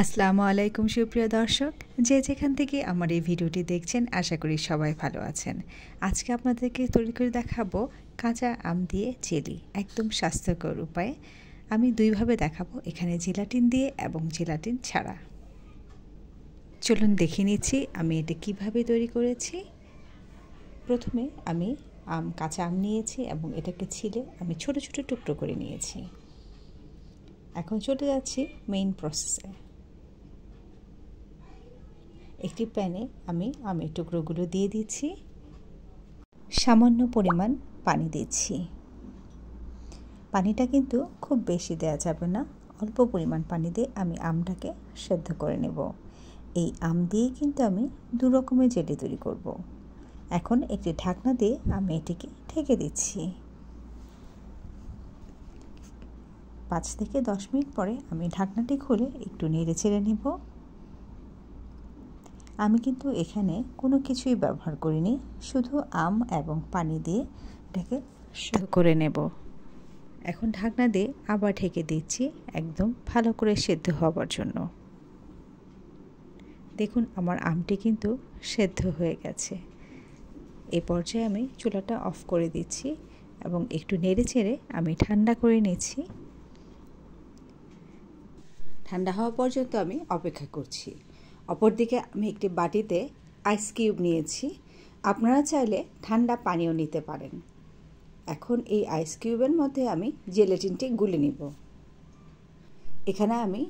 আসসালামু আলাইকুম সুপ্রিয় দর্শক, যে যেখান থেকে আমার এই ভিডিওটি দেখছেন আশা করি সবাই ভালো আছেন। আজকে আপনাদেরকে তৈরি করে দেখাবো কাঁচা আম দিয়ে জেলি, একদম স্বাস্থ্যকর উপায়ে। আমি দুইভাবে দেখাবো, এখানে জেলাটিন দিয়ে এবং জেলাটিন ছাড়া। চলুন দেখে নিচ্ছি আমি এটা কিভাবে তৈরি করেছি। প্রথমে আমি কাঁচা আম নিয়েছি এবং এটাকে ছিলে আমি ছোট ছোট টুকরো করে নিয়েছি। এখন চলে যাচ্ছি মেইন প্রসেসে। একটি প্যানে আমি আমের টুকরোগুলো দিয়ে দিচ্ছি, সামান্য পরিমাণ পানি দিচ্ছি। পানিটা কিন্তু খুব বেশি দেওয়া যাবে না, অল্প পরিমাণ পানি দিয়ে আমি আমটাকে সেদ্ধ করে নেব। এই আম দিয়ে কিন্তু আমি দু রকমের জেলি তৈরি করব। এখন একটি ঢাকনা দিয়ে আমি এটিকে ঢেকে দিচ্ছি। 5 থেকে 10 মিনিট পরে আমি ঢাকনাটি খুলে একটু নেড়ে চেড়ে নেব। আমি কিন্তু এখানে কোনো কিছুই ব্যবহার করিনি, শুধু আম এবং পানি দিয়ে এটাকে সেদ্ধ করে নেব। এখন ঢাকনা দিয়ে আবার ঢেকে দিচ্ছি একদম ভালো করে সেদ্ধ হওয়ার জন্য। দেখুন আমার আমটি কিন্তু সেদ্ধ হয়ে গেছে। এই পর্যায়ে আমি চুলাটা অফ করে দিচ্ছি এবং একটু নেড়ে চেড়ে আমি ঠান্ডা করে নিচ্ছি। ঠান্ডা হওয়া পর্যন্ত আমি অপেক্ষা করছি। অপরদিকে আমি একটি বাটিতে আইস কিউব নিয়েছি, আপনারা চাইলে ঠান্ডা পানিও নিতে পারেন। এখন এই আইস কিউবের মধ্যে আমি জেলেটিনটি গুলে নিব। এখানে আমি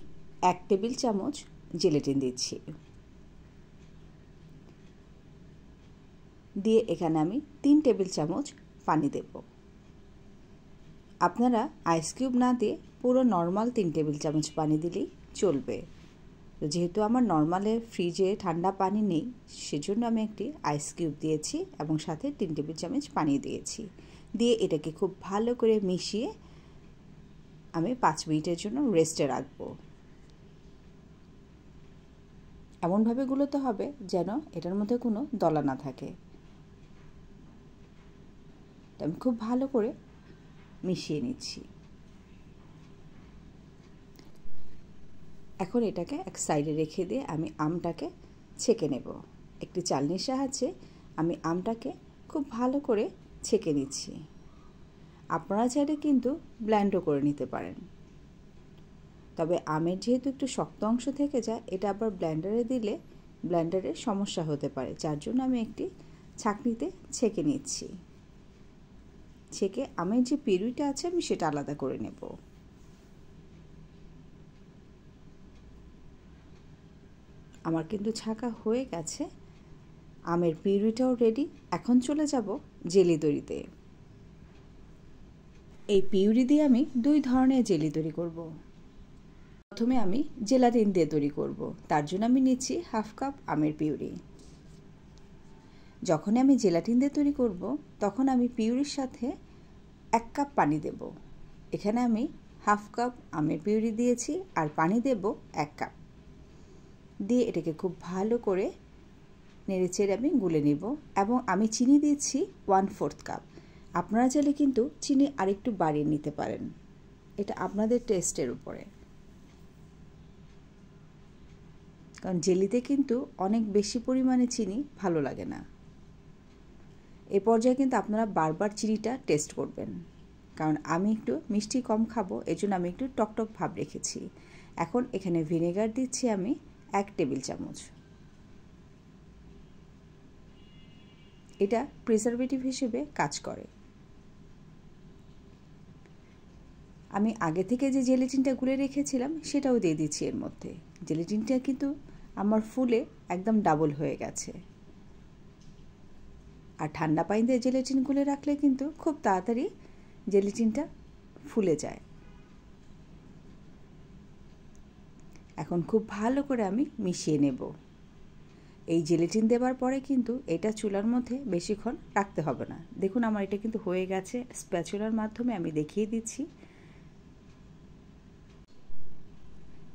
1 টেবিল চামচ জেলেটিন দিচ্ছি, দিয়ে এখানে আমি 3 টেবিল চামচ পানি দেব। আপনারা আইস কিউব না দিয়ে পুরো নর্মাল 3 টেবিল চামচ পানি দিলেই চলবে। তো যেহেতু আমার নর্মালে ফ্রিজে ঠান্ডা পানি নেই, সেজন্য আমি একটি আইস কিউব দিয়েছি এবং সাথে 3 টেবিল চামচ পানি দিয়েছি। দিয়ে এটাকে খুব ভালো করে মিশিয়ে আমি 5 মিনিটের জন্য রেস্টে রাখবো। এমনভাবে গুলোতে হবে যেন এটার মধ্যে কোনো দলা না থাকে। তো আমি খুব ভালো করে মিশিয়ে নিচ্ছি। এখন এটাকে এক সাইডে রেখে দিয়ে আমি আমটাকে ছেঁকে নেব। একটি চালনির সাহায্যে আমি আমটাকে খুব ভালো করে ছেঁকে নিচ্ছি। আপনারা চাইলে কিন্তু ব্লেন্ডও করে নিতে পারেন, তবে আমের যেহেতু একটু শক্ত অংশ থেকে যায়, এটা আবার ব্লেন্ডারে দিলে ব্লেন্ডারের সমস্যা হতে পারে, যার জন্য আমি একটি ছাঁকনিতে ছেঁকে নিচ্ছি। ছেঁকে আমের যে পিউরিটা আছে আমি সেটা আলাদা করে নেব। আমার কিন্তু ছাঁকা হয়ে গেছে, আমের পিউরিটাও রেডি। এখন চলে যাব জেলি তৈরিতে। এই পিউরি দিয়ে আমি 2 ধরনের জেলি তৈরি করব। প্রথমে আমি জেলাটিন দিয়ে তৈরি করব, তার জন্য আমি নিচ্ছি 1/2 কাপ আমের পিউরি। যখন আমি জেলাটিন দিয়ে তৈরি করব তখন আমি পিউরির সাথে 1 কাপ পানি দেব। এখানে আমি 1/2 কাপ আমের পিউরি দিয়েছি আর পানি দেব 1 কাপ। দিয়ে এটাকে খুব ভালো করে নেড়েচেড়ে আমি গুলে নেব এবং আমি চিনি দিচ্ছি 1/4 কাপ। আপনারা চাইলে কিন্তু চিনি আরেকটু বাড়িয়ে নিতে পারেন, এটা আপনাদের টেস্টের উপরে, কারণ জেলিতে কিন্তু অনেক বেশি পরিমাণে চিনি ভালো লাগে না। এ পর্যায়ে কিন্তু আপনারা বারবার চিনিটা টেস্ট করবেন, কারণ আমি একটু মিষ্টি কম খাবো, এজন্য আমি একটু টকটক ভাব রেখেছি। এখন এখানে ভিনেগার দিচ্ছি আমি 1 টেবিল চামচ। এটা প্রিজারভেটিভ হিসেবে কাজ করে। আমি আগে থেকে যে জেলেটিনটা গুলে রেখেছিলাম সেটাও দিয়ে দিচ্ছি এর মধ্যে। জেলেটিনটা কিন্তু আমার ফুলে একদম ডাবল হয়ে গেছে। আর ঠান্ডা পানি দিয়ে জেলেটিন গুলে রাখলে কিন্তু খুব তাড়াতাড়ি জেলেটিনটা ফুলে যায়। এখন খুব ভালো করে আমি মিশিয়ে নেব। এই জেলেটিন দেওয়ার পরে কিন্তু এটা চুলার মধ্যে বেশিক্ষণ রাখতে হবে না। দেখুন আমার এটা কিন্তু হয়ে গেছে, স্প্যাচুলার মাধ্যমে আমি দেখিয়ে দিচ্ছি।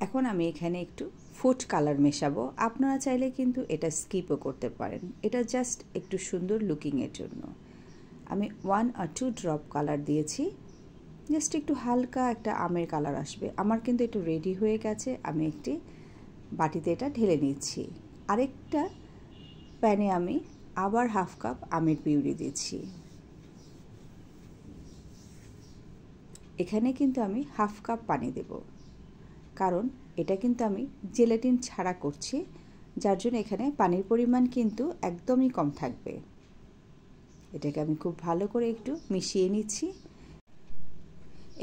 এখন আমি এখানে একটু ফুড কালার মেশাবো। আপনারা চাইলে কিন্তু এটা স্কিপও করতে পারেন, এটা জাস্ট একটু সুন্দর লুকিংয়ের জন্য। আমি 1 or 2 ড্রপ কালার দিয়েছি, জাস্ট একটু হালকা একটা আমের কালার আসবে। আমার কিন্তু একটু রেডি হয়ে গেছে। আমি একটি বাটিতে এটা ঢেলে নিচ্ছি। আরেকটা প্যানে আমি আবার 1/2 কাপ আমের পিউরি দিচ্ছি। এখানে কিন্তু আমি 1/2 কাপ পানি দেব, কারণ এটা কিন্তু আমি জেলাটিন ছাড়া করছি, যার জন্য এখানে পানির পরিমাণ কিন্তু একদমই কম থাকবে। এটাকে আমি খুব ভালো করে একটু মিশিয়ে নিচ্ছি।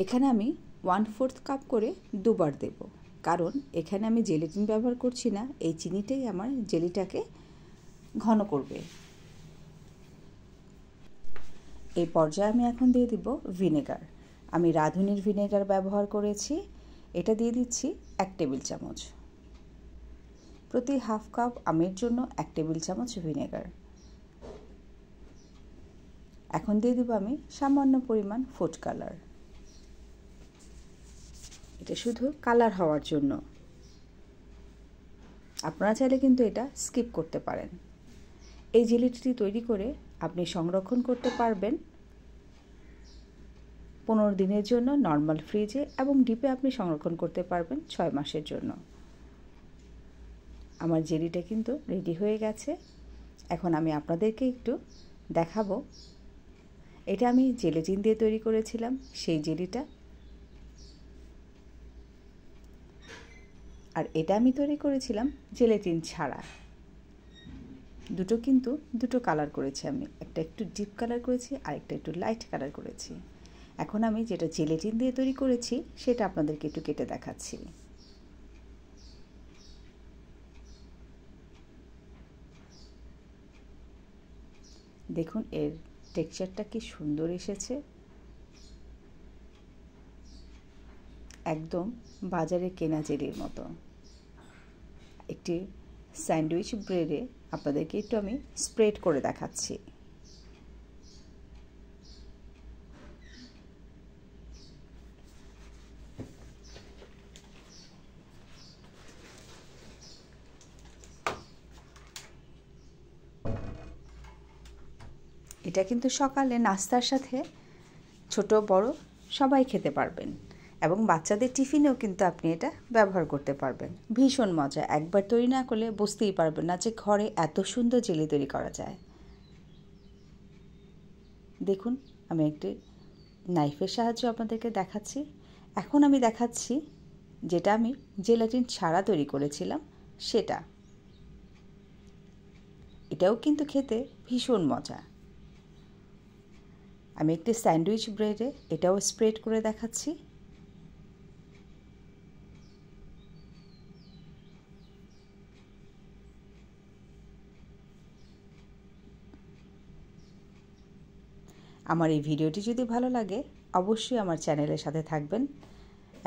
এখানে আমি 1/4 কাপ করে দুবার দেব, কারণ এখানে আমি জেলাটিন ব্যবহার করছি না, এই চিনিটাই আমার জেলিটাকে ঘন করবে। এই পর্যায়ে আমি এখন দিয়ে দিব ভিনেগার। আমি রাঁধুনির ভিনেগার ব্যবহার করেছি, এটা দিয়ে দিচ্ছি 1 টেবিল চামচ। প্রতি 1/2 কাপ আমের জন্য 1 টেবিল চামচ ভিনেগার। এখন দিয়ে দিব আমি সামান্য পরিমাণ ফুড কালার, এটা শুধু কালার হওয়ার জন্য। আপনারা চাইলে কিন্তু এটা স্কিপ করতে পারেন। এই জেলিটি তৈরি করে আপনি সংরক্ষণ করতে পারবেন 15 দিনের জন্য নর্মাল ফ্রিজে, এবং ডিপে আপনি সংরক্ষণ করতে পারবেন 6 মাসের জন্য। আমার জেলিটা কিন্তু রেডি হয়ে গেছে। এখন আমি আপনাদেরকে একটু দেখাবো, এটা আমি জেলেটিন দিয়ে তৈরি করেছিলাম সেই জেলিটা, আর এটা আমি তৈরি করেছিলাম জেলেটিন ছাড়া। দুটো কিন্তু দুটো কালার করেছি আমি, একটা একটু ডিপ কালার করেছি আর একটা একটু লাইট কালার করেছি। এখন আমি যেটা জেলেটিন দিয়ে তৈরি করেছি সেটা আপনাদেরকে একটু কেটে দেখাচ্ছি। দেখুন এর টেক্সচারটা কি সুন্দর এসেছে, একদম বাজারে কেনা জেলির মতো। একটি স্যান্ডউইচ ব্রেডে আপনাদেরকে একটু আমি স্প্রেড করে দেখাচ্ছি। এটা কিন্তু সকালে নাস্তার সাথে ছোট বড় সবাই খেতে পারবেন, এবং বাচ্চাদের টিফিনেও কিন্তু আপনি এটা ব্যবহার করতে পারবেন। ভীষণ মজা, একবার তৈরি না করলে বুঝতেই পারবেন না যে ঘরে এত সুন্দর জেলি তৈরি করা যায়। দেখুন আমি একটি নাইফের সাহায্যে আপনাদেরকে দেখাচ্ছি। এখন আমি দেখাচ্ছি যেটা আমি জেলাটিন ছাড়া তৈরি করেছিলাম সেটা। এটাও কিন্তু খেতে ভীষণ মজা। আমি একটি স্যান্ডউইচ ব্রেডে এটাও স্প্রেড করে দেখাচ্ছি। আমার এই ভিডিওটি যদি ভালো লাগে অবশ্যই আমার চ্যানেলের সাথে থাকবেন,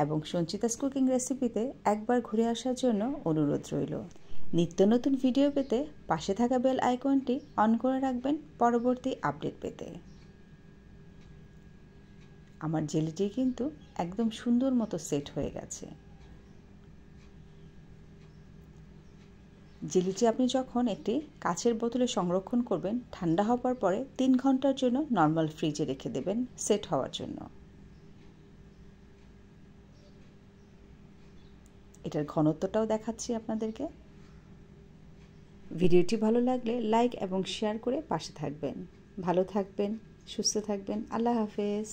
এবং সঞ্চিতাস কুকিং রেসিপিতে একবার ঘুরে আসার জন্য অনুরোধ রইল। নিত্য নতুন ভিডিও পেতে পাশে থাকা বেল আইকনটি অন করে রাখবেন পরবর্তী আপডেট পেতে। আমার জেলিটি কিন্তু একদম সুন্দর মতো সেট হয়ে গেছে। জেলিটি আপনি যখন একটি কাচের বোতলে সংরক্ষণ করবেন, ঠান্ডা হওয়ার পরে 3 ঘন্টার জন্য নর্মাল ফ্রিজে রেখে দেবেন সেট হওয়ার জন্য। এটার ঘনত্বটাও দেখাচ্ছি আপনাদেরকে। ভিডিওটি ভালো লাগলে লাইক এবং শেয়ার করে পাশে থাকবেন। ভালো থাকবেন, সুস্থ থাকবেন। আল্লাহ হাফেজ।